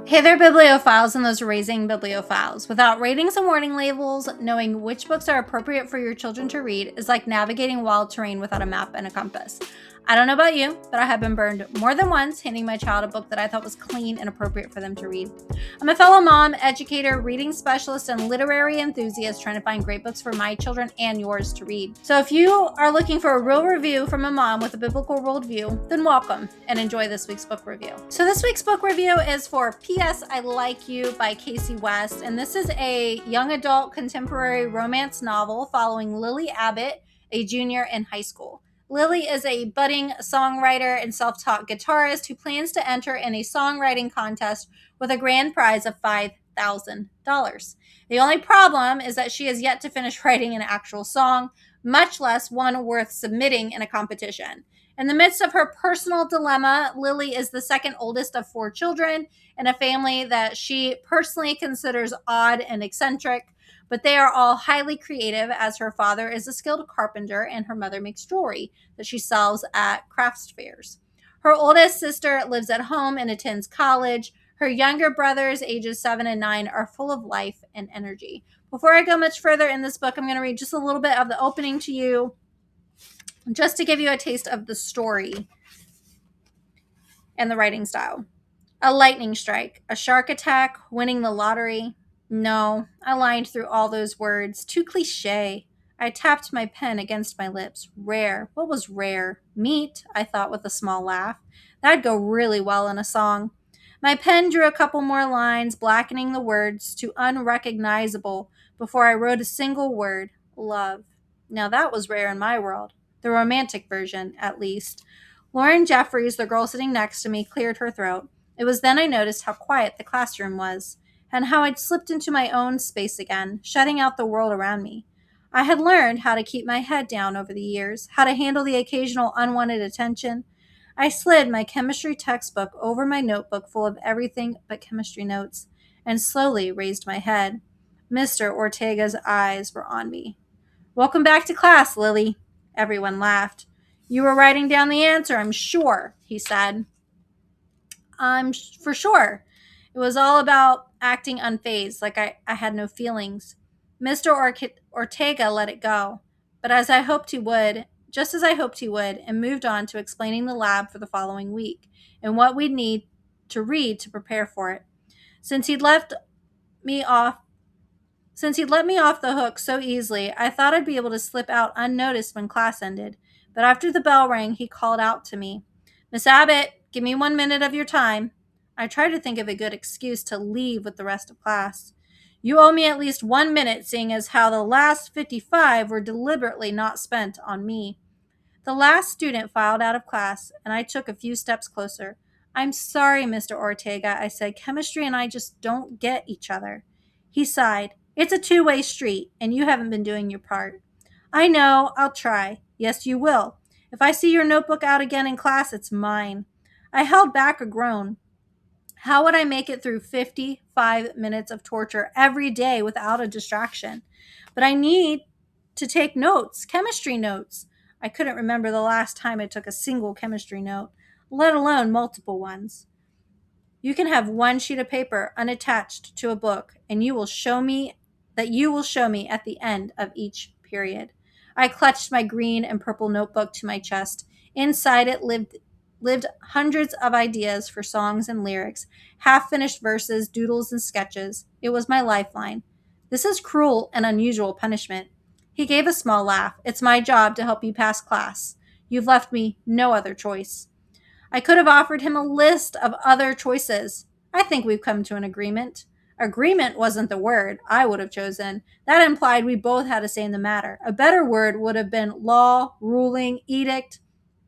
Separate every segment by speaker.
Speaker 1: Hey there, bibliophiles and those raising bibliophiles. Without ratings and warning labels, knowing which books are appropriate for your children to read is like navigating wild terrain without a map and a compass. I don't know about you, but I have been burned more than once handing my child a book that I thought was clean and appropriate for them to read. I'm a fellow mom, educator, reading specialist, and literary enthusiast trying to find great books for my children and yours to read. So if you are looking for a real review from a mom with a biblical worldview, then welcome and enjoy this week's book review. So this week's book review is for P.S. I Like You by Kassie West, and this is a young adult contemporary romance novel following Lily Abbott, a junior in high school. Lily is a budding songwriter and self-taught guitarist who plans to enter in a songwriting contest with a grand prize of $5,000. The only problem is that she has yet to finish writing an actual song, much less one worth submitting in a competition. In the midst of her personal dilemma, Lily is the second oldest of 4 children in a family that she personally considers odd and eccentric, but they are all highly creative as her father is a skilled carpenter and her mother makes jewelry that she sells at crafts fairs. Her oldest sister lives at home and attends college. Her younger brothers, ages 7 and 9, are full of life and energy. Before I go much further in this book, I'm going to read just a little bit of the opening to you, just to give you a taste of the story and the writing style. A lightning strike, a shark attack, winning the lottery. No, I lined through all those words. Too cliche. I tapped my pen against my lips. Rare. What was rare? Meat, I thought with a small laugh. That'd go really well in a song. My pen drew a couple more lines, blackening the words to unrecognizable before I wrote a single word, love. Now that was rare in my world. The romantic version, at least. Lauren Jeffries, the girl sitting next to me, cleared her throat. It was then I noticed how quiet the classroom was, and how I'd slipped into my own space again, shutting out the world around me. I had learned how to keep my head down over the years, how to handle the occasional unwanted attention. I slid my chemistry textbook over my notebook full of everything but chemistry notes, and slowly raised my head. Mr. Ortega's eyes were on me. Welcome back to class, Lily. Everyone laughed. You were writing down the answer, I'm sure, he said. For sure. It was all about acting unfazed, like I had no feelings. Mr. Ortega let it go, but just as I hoped he would, and moved on to explaining the lab for the following week and what we'd need to read to prepare for it. Since he'd let me off the hook so easily, I thought I'd be able to slip out unnoticed when class ended. But after the bell rang, he called out to me, Miss Abbott, give me 1 minute of your time. I tried to think of a good excuse to leave with the rest of class. You owe me at least 1 minute, seeing as how the last 55 were deliberately not spent on me. The last student filed out of class, and I took a few steps closer. I'm sorry, Mr. Ortega, I said. Chemistry and I just don't get each other. He sighed. It's a two-way street, and you haven't been doing your part. I know. I'll try. Yes, you will. If I see your notebook out again in class, it's mine. I held back a groan. How would I make it through 55 minutes of torture every day without a distraction? But I need to take notes, chemistry notes. I couldn't remember the last time I took a single chemistry note, let alone multiple ones. You can have one sheet of paper unattached to a book, and you will show me at the end of each period. I clutched my green and purple notebook to my chest. Inside it lived hundreds of ideas for songs and lyrics, half-finished verses, doodles, and sketches. It was my lifeline. This is cruel and unusual punishment. He gave a small laugh. It's my job to help you pass class. You've left me no other choice. I could have offered him a list of other choices. I think we've come to an agreement. Agreement wasn't the word I would have chosen. That implied we both had a say in the matter. A better word would have been law, ruling, edict.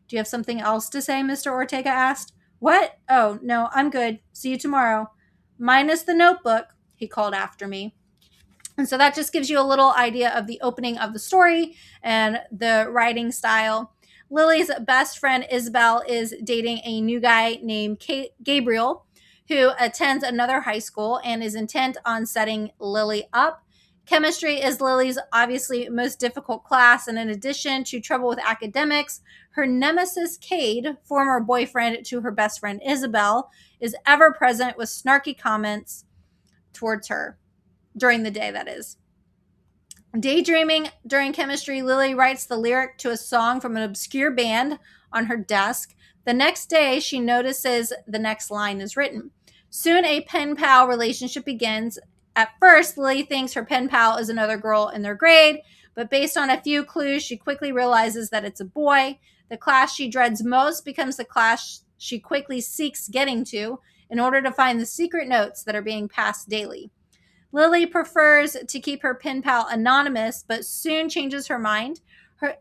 Speaker 1: Do you have something else to say? Mr. Ortega asked. What? Oh, no, I'm good. See you tomorrow. Minus the notebook, he called after me. And so that just gives you a little idea of the opening of the story and the writing style. Lily's best friend Isabel is dating a new guy named Gabriel, who attends another high school and is intent on setting Lily up. Chemistry is Lily's obviously most difficult class, and in addition to trouble with academics, her nemesis Cade, former boyfriend to her best friend Isabel, is ever present with snarky comments towards her during the day, that is. Daydreaming during chemistry, Lily writes the lyric to a song from an obscure band on her desk. The next day, she notices the next line is written. Soon, a pen pal relationship begins. At first, Lily thinks her pen pal is another girl in their grade, but based on a few clues, she quickly realizes that it's a boy. The class she dreads most becomes the class she quickly seeks getting to in order to find the secret notes that are being passed daily. Lily prefers to keep her pen pal anonymous, but soon changes her mind.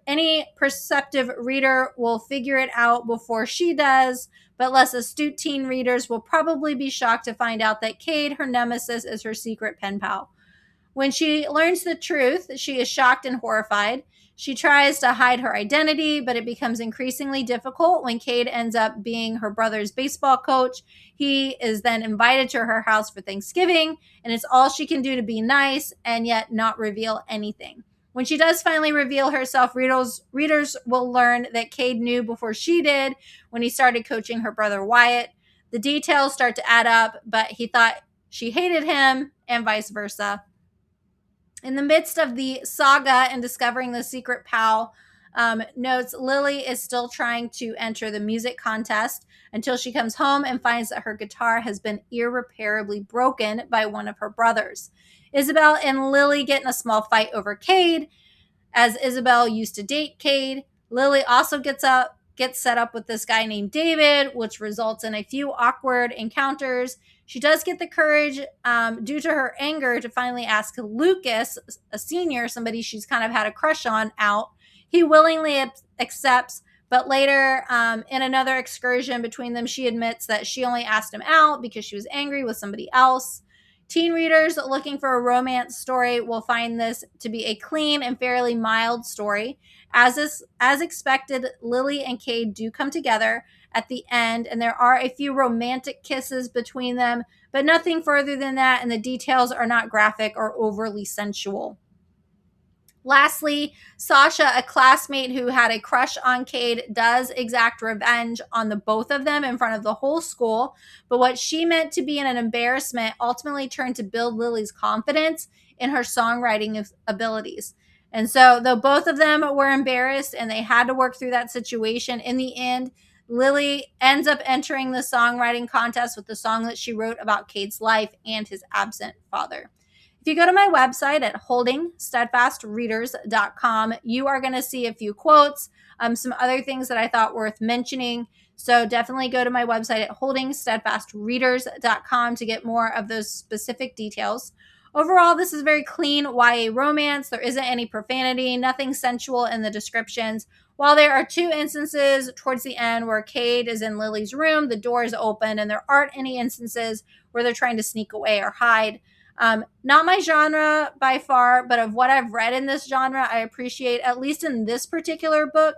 Speaker 1: Any perceptive reader will figure it out before she does, but less astute teen readers will probably be shocked to find out that Cade, her nemesis, is her secret pen pal. When she learns the truth, she is shocked and horrified. She tries to hide her identity, but it becomes increasingly difficult when Cade ends up being her brother's baseball coach. He is then invited to her house for Thanksgiving, and it's all she can do to be nice and yet not reveal anything. When she does finally reveal herself, readers will learn that Cade knew before she did when he started coaching her brother Wyatt. The details start to add up, but he thought she hated him and vice versa. In the midst of the saga and discovering the secret pal, notes Lily is still trying to enter the music contest until she comes home and finds that her guitar has been irreparably broken by one of her brothers. Isabel and Lily get in a small fight over Cade, as Isabel used to date Cade. Lily also gets set up with this guy named David, which results in a few awkward encounters. She does get the courage, due to her anger, to finally ask Lucas, a senior, somebody she's kind of had a crush on, out. He willingly accepts, but later, in another excursion between them, she admits that she only asked him out because she was angry with somebody else. Teen readers looking for a romance story will find this to be a clean and fairly mild story. As expected, Lily and Cade do come together at the end, and there are a few romantic kisses between them, but nothing further than that, and the details are not graphic or overly sensual. Lastly, Sasha, a classmate who had a crush on Cade, does exact revenge on the both of them in front of the whole school. But what she meant to be an embarrassment ultimately turned to build Lily's confidence in her songwriting abilities. And so, though both of them were embarrassed and they had to work through that situation, in the end, Lily ends up entering the songwriting contest with the song that she wrote about Cade's life and his absent father. If you go to my website at holdingsteadfastreaders.com, you are going to see a few quotes, some other things that I thought worth mentioning. So definitely go to my website at holdingsteadfastreaders.com to get more of those specific details. Overall, this is very clean YA romance. There isn't any profanity, nothing sensual in the descriptions. While there are two instances towards the end where Cade is in Lily's room, the door is open, and there aren't any instances where they're trying to sneak away or hide. Not my genre by far, but of what I've read in this genre, I appreciate, at least in this particular book,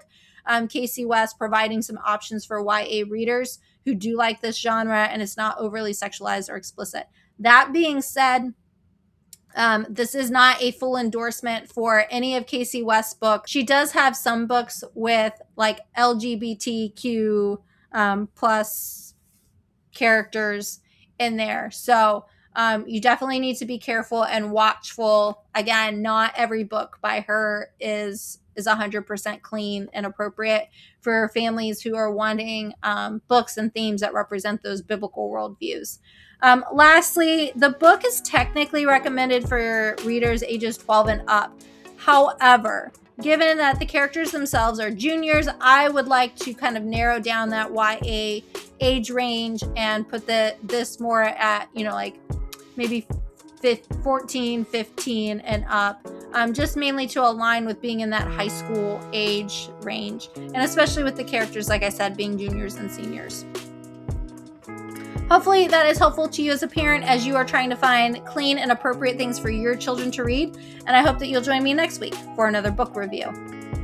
Speaker 1: Kassie West providing some options for YA readers who do like this genre and it's not overly sexualized or explicit. That being said, this is not a full endorsement for any of Kassie West's books. She does have some books with like LGBTQ plus characters in there. So you definitely need to be careful and watchful. Again, not every book by her is 100% clean and appropriate for families who are wanting books and themes that represent those biblical worldviews. Lastly, the book is technically recommended for readers ages 12 and up. However, given that the characters themselves are juniors, I would like to kind of narrow down that YA age range and put this more at, like maybe 14, 15 and up, just mainly to align with being in that high school age range, and especially with the characters, like I said, being juniors and seniors. Hopefully that is helpful to you as a parent as you are trying to find clean and appropriate things for your children to read, and I hope that you'll join me next week for another book review.